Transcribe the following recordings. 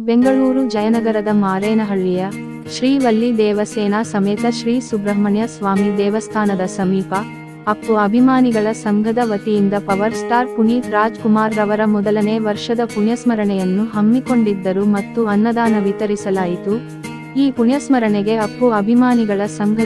ಬೆಂಗಳೂರು ಜಯನಗರದ ಮಾರೇನಹಳ್ಳಿಯ ಶ್ರೀ ವಲ್ಲಿ ದೇವಸೇನಾ ಸಮೇತ ಶ್ರೀ ಸುಬ್ರಹ್ಮಣ್ಯ ಸ್ವಾಮಿ ದೇವಸ್ಥಾನದ ಸಮೀಪ ಅಪ್ಪು ಅಭಿಮಾನಿಗಳ ಸಂಘದ ವತಿಯಿಂದ ಪವರ್ ಸ್ಟಾರ್ ಪುನೀತ್ ರಾಜ್ ಕುಮಾರ್ ರವರ ಮೊದಲನೇ ವರ್ಷದ ಪುಣ್ಯಸ್ಮರಣೆಯನ್ನು ಹಮ್ಮಿಕೊಂಡಿದ್ದರು ಮತ್ತು ಅನ್ನದಾನ ವಿತರಿಸಲಾಯಿತು. ಈ ಪುಣ್ಯಸ್ಮರಣೆಗೆ ಅಪ್ಪು ಅಭಿಮಾನಿಗಳ ಸಂಘ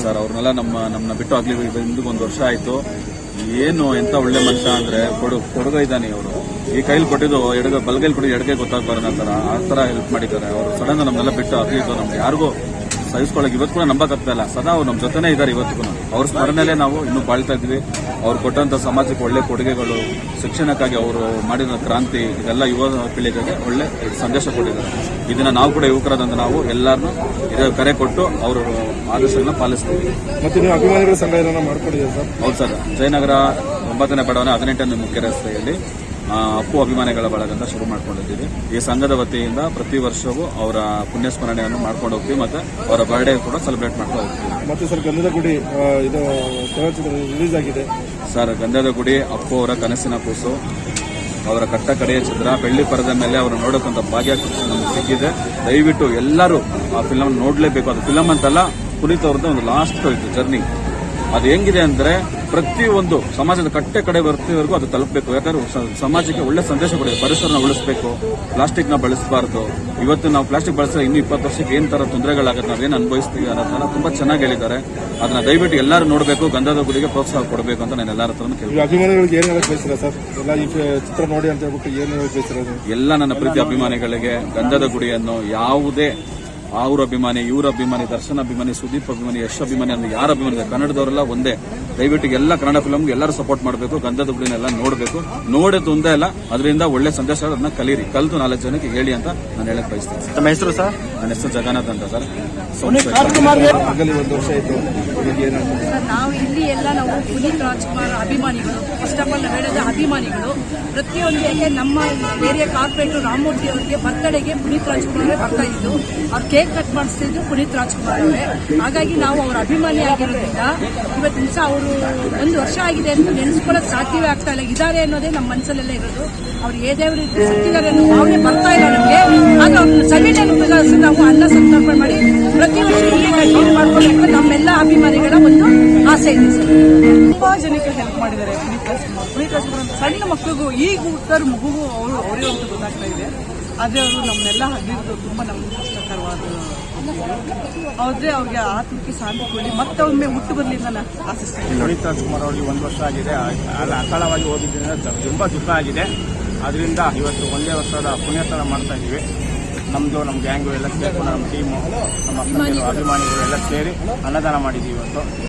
ಸರ್ ಅವ್ರನ್ನೆಲ್ಲ ನಮ್ಮನ್ನ ಬಿಟ್ಟು ಆಗ್ಲಿ ಇಂದಿಗೆ ಒಂದು ವರ್ಷ ಆಯ್ತು. ಏನು ಎಂತ ಒಳ್ಳೆ ಮನುಷ್ಯ ಅಂದ್ರೆ ಕೊಡುಗ ಇದ್ದಾನೆ. ಅವರು ಈ ಕೈಲಿ ಕೊಟ್ಟಿದ್ದು ಬಲಗೈಲಿ ಕೊಟ್ಟಿದ್ದು ಎಡಗೈ ಗೊತ್ತಾಗಬಾರ ಆ ತರ ಹೆಲ್ಪ್ ಮಾಡಿದ್ದಾರೆ. ಅವರು ಸಡನ್ ನಮ್ನೆಲ್ಲ ಬಿಟ್ಟು ಆಗ್ಲಿ ನಮ್ಗೆ ಯಾರಿಗೂ ಸಹಿಸ್ಕೊಳ್ಳೋಕೆ ಇವತ್ತು ಕೂಡ ನಂಬಕ್ಕಾಗ್ತಾ ಇಲ್ಲ. ಸದಾ ಅವ್ರು ನಮ್ಮ ಜೊತೆನೇ ಇದ್ದಾರೆ. ಇವತ್ತಿಗೂ ಅವ್ರ ಸ್ಮರಣೆಲೆ ನಾವು ಇನ್ನೂ ಬಾಳ್ತಾ ಇದ್ವಿ. ಅವ್ರು ಕೊಟ್ಟಂತ ಸಮಾಜಕ್ಕೆ ಒಳ್ಳೆ ಕೊಡುಗೆಗಳು, ಶಿಕ್ಷಣಕ್ಕಾಗಿ ಅವರು ಮಾಡಿದ ಕ್ರಾಂತಿ, ಇದೆಲ್ಲ ಯುವ ಪೀಳಿಗೆಗೆ ಒಳ್ಳೆ ಸಂದೇಶ ಕೊಟ್ಟಿದ್ದಾರೆ. ಇದನ್ನ ನಾವು ಕೂಡ ಯುವಕರಾದಂತ ನಾವು ಎಲ್ಲಾರನ್ನೂ ಇದೇ ಕರೆ ಕೊಟ್ಟು ಅವರು ಆದೇಶಗಳನ್ನ ಪಾಲಿಸ್ತೀವಿ. ಮತ್ತೆ ನೀವು ಅಭಿಮಾನಿಗಳ ಸಂಘ ಏನೋ ಮಾಡ್ಕೊಂಡಿದ್ದೀರಾ ಸರ್? ಹೌದು ಸರ್, ಜಯನಗರ 9ನೇ ಬಡಾವಣೆ 18ನೇ ಮುಖ್ಯ ರಸ್ತೆಯಲ್ಲಿ ಅಪ್ಪು ಅಭಿಮಾನಿಗಳ ಬಳಗ ಅಂತ ಶುರು ಮಾಡ್ಕೊಂಡಿದ್ದೀವಿ. ಈ ಸಂಘದ ವತಿಯಿಂದ ಪ್ರತಿ ವರ್ಷವೂ ಅವರ ಪುಣ್ಯಸ್ಮರಣೆಯನ್ನು ಮಾಡ್ಕೊಂಡು ಹೋಗ್ತೀವಿ. ಮತ್ತೆ ಅವರ ಬರ್ಡೇ ಕೂಡ ಸೆಲೆಬ್ರೇಟ್ ಮಾಡ್ಕೊಂಡು ಹೋಗ್ತೀವಿ. ಮತ್ತೆ ಸರ್, ಗಂಧದ ಗುಡಿ ಇದು ಚಲನಚಿತ್ರ ರಿಲೀಸ್ ಆಗಿದೆ ಸರ್. ಗಂಧದ ಗುಡಿ ಅಪ್ಪು ಅವರ ಕನಸಿನ ಕೂಸು, ಅವರ ಕಟ್ಟ ಕಡೆಯ ಚಿತ್ರ, ಬೆಳ್ಳಿ ಪರದ ಮೇಲೆ ಅವರು ನೋಡೋಕ್ಕಂತ ಭಾಗ್ಯ ನಮ್ಗೆ ಸಿಕ್ಕಿದೆ. ದಯವಿಟ್ಟು ಎಲ್ಲರೂ ಆ ಫಿಲಮ್ ನೋಡ್ಲೇಬೇಕು. ಅದು ಫಿಲಮ್ ಅಂತಲ್ಲ, ಪುನೀತ್ ಅವ್ರದ್ದು ಒಂದು ಲಾಸ್ಟ್ ಜರ್ನಿ. ಅದು ಹೆಂಗಿದೆ ಅಂದ್ರೆ ಪ್ರತಿಯೊಂದು ಸಮಾಜದ ಕಟ್ಟೆ ಕಡೆ ಬರ್ತಿವರೆಗೂ ಅದು ತಲುಪಬೇಕು. ಯಾಕಂದ್ರೆ ಸಮಾಜಕ್ಕೆ ಒಳ್ಳೆ ಸಂದೇಶ ಕೊಡಿದೆ. ಪರಿಸರನ ಉಳಿಸಬೇಕು, ಪ್ಲಾಸ್ಟಿಕ್ ನ ಬಳಸಬಾರದು. ಇವತ್ತು ನಾವು ಪ್ಲಾಸ್ಟಿಕ್ ಬಳಸಿದ್ರೆ ಇನ್ನು 20 ವರ್ಷಕ್ಕೆ ಏನ್ ತರ ತೊಂದರೆಗಳಾಗುತ್ತೆ, ನಾವೇನು ಅನುಭವಿಸ್ತೀವಿ ಅನ್ನೋದನ್ನ ತುಂಬಾ ಚೆನ್ನಾಗಿ ಹೇಳಿದ್ದಾರೆ. ಅದನ್ನ ದಯವಿಟ್ಟು ಎಲ್ಲರೂ ನೋಡಬೇಕು, ಗಂಧದ ಗುಡಿಗೆ ಪ್ರೋತ್ಸಾಹ ಕೊಡಬೇಕು ಅಂತ ನಾನು ಎಲ್ಲರ ಹತ್ರ ಕೇಳ್ತೀನಿ. ಅಭಿಮಾನಿಗಳಿಗೆ ಏನು ಹೇಳಕ್ ಬಯಸ್ತೀರಾ ಸರ್? ಎಲ್ಲ ಈ ಚಿತ್ರ ನೋಡಿ ಅಂತ ಹೇಳ್ಬಿಟ್ಟು ಏನು ಹೇಳಕ್ ಬಯಸ್ತೀರಾ? ಎಲ್ಲ ನನ್ನ ಪ್ರೀತಿ ಅಭಿಮಾನಿಗಳಿಗೆ ಗಂಧದ ಗುಡಿಯನ್ನು ಯಾವುದೇ ಅವ್ರ ಅಭಿಮಾನಿ, ಇವ್ರ ಅಭಿಮಾನಿ, ದರ್ಶನ್ ಅಭಿಮಾನಿ, ಸುದೀಪ್ ಅಭಿಮಾನಿ, ಯಶ್ ಅಭಿಮಾನಿ ಅಂದ್ರೆ ಯಾರ ಅಭಿಮಾನಿ, ಕನ್ನಡದವರೆಲ್ಲ ಒಂದೇ. ದಯವಿಟ್ಟು ಎಲ್ಲ ಕನ್ನಡ ಫಿಲಮ್ಗೆ ಎಲ್ಲರೂ ಸಪೋರ್ಟ್ ಮಾಡಬೇಕು. ಗಂಧದ ಗುಡಿನೆಲ್ಲ ನೋಡಬೇಕು. ನೋಡೋದು ಒಂದೇ ಅಲ್ಲ, ಅದರಿಂದ ಒಳ್ಳೆ ಸಂದೇಶ ಅದನ್ನ ಕಲೀರಿ, ಕಲಿತು 4 ಜನಕ್ಕೆ ಹೇಳಿ ಅಂತ ನಾನು ಹೇಳಕ್ ಬಯಸ್ತೇನೆ. ನಮ್ಮ ಹೆಸರು ಸರ್? ನನ್ನ ಹೆಸರು ಜಗನ್ನಾಥ್ ಅಂತ ಸರ್. ಒಂದು ವರ್ಷ ಆಯ್ತು. ನಾವು ಇಲ್ಲಿ ಎಲ್ಲ ನಾವು ಪುನೀತ್ ರಾಜ್ಕುಮಾರ್ ಅಭಿಮಾನಿಗಳು. ಫಸ್ಟ್ ಆಫ್ ಆಲ್ ನಾವು ಹೇಳೋದು ಅಭಿಮಾನಿಗಳು ಪ್ರತಿಯೊಂದು. ನಮ್ಮ ಏರಿಯಾ ಕಾರ್ಪೊರೇಟರ್ ರಾಮಮೂರ್ತಿ ಅವರಿಗೆ ಬರ್ತಡೆಗೆ ಪುನೀತ್ ರಾಜ್ಕುಮಾರ್ ಬರ್ತಾ ಇದ್ದು, ಅವ್ರು ಕೇಕ್ ಕಟ್ ಮಾಡಿಸ್ತಿದ್ರು ಪುನೀತ್ ರಾಜ್ಕುಮಾರ್ ಅವರೇ. ಹಾಗಾಗಿ ನಾವು ಅವರ ಅಭಿಮಾನಿ ಆಗಿರೋದ್ರಿಂದ ಇವತ್ತು ದಿವಸ ಅವರು 1 ವರ್ಷ ಆಗಿದೆ ಅಂತ ನೆನೆಸ್ಕೊಳ್ಳೋಕೆ ಸಾಧ್ಯವೇ ಆಗ್ತಾ ಇಲ್ಲ. ಇದ್ದಾರೆ ಅನ್ನೋದೇ ನಮ್ಮ ಮನಸ್ಸಲ್ಲೆಲ್ಲ ಇರೋದು. ಅವ್ರು ಏದೇವರು ಸತ್ತಿದ್ದಾರೆ ಅನ್ನೋ ಭಾವನೆ ಬರ್ತಾ ಇಲ್ಲ ನಮಗೆ. ಆಗ ಅವ್ರನ್ನ ಸವಿನೆನಪಿಗಾಗಿ ನಾವು ಅನ್ನ ಸಂತರ್ಪಣೆ ಮಾಡಿ ಪ್ರತಿ ವರ್ಷ ಹೀಗೆ ಕಂಟಿನ್ಯೂ ಮಾಡ್ಕೊಳ್ಬೇಕು ನಮ್ಮೆಲ್ಲ ಅಭಿಮಾನಿಗಳ ಒಂದು ಆಸೆ ಇದೆ ಸರ್. ತುಂಬಾ ಜನಕ್ಕೆ ಹೆಲ್ಪ್ ಮಾಡಿದ್ದಾರೆ ಪುನೀತ್ ರಾಜ್ಕುಮಾರ್. ಸಣ್ಣ ಮಕ್ಕಳಿಗೂ ಈಗ ಹುಟ್ಟಾರ ಮಗುಗೂ ಅವರೇ ಅಂತ ಗೊತ್ತಾಗ್ತಾ ಇದೆ. ಆದರೆ ಅವರು ನಮ್ಮನ್ನೆಲ್ಲ ಹಗ್ಗಿರೋದು ತುಂಬ ನಮ್ಗೆ ಕಷ್ಟಕರವಾದ. ಆದರೆ ಅವ್ರಿಗೆ ಆತ್ಮಕ್ಕೆ ಶಾಂತಿ ಕೊಡಿ, ಮತ್ತೊಮ್ಮೆ ಹುಟ್ಟು ಬರಲಿ ನಾನು ಆಶಿಸ್ತೀನಿ. ಪುನೀತ್ ರಾಜ್ಕುಮಾರ್ ಅವರಿಗೆ 1 ವರ್ಷ ಆಗಿದೆ, ಅಕಾಲವಾಗಿ ಹೋಗಿದ್ದರಿಂದ ತುಂಬ ದುಃಖ ಆಗಿದೆ. ಅದರಿಂದ ಇವತ್ತು 1ನೇ ವರ್ಷದ ಪುಣ್ಯಸ್ಮರಣ ಮಾಡ್ತಾ ಇದ್ದೀವಿ. ನಮ್ಮ ಗ್ಯಾಂಗು ಎಲ್ಲ ಸೇರ್ಕೊಂಡು ನಮ್ಮ ಟೀಮು, ನಮ್ಮ ಅಭಿಮಾನಿಗಳು ಎಲ್ಲ ಸೇರಿ ಅನ್ನದಾನ ಮಾಡಿದ್ದೀವಿ ಇವತ್ತು.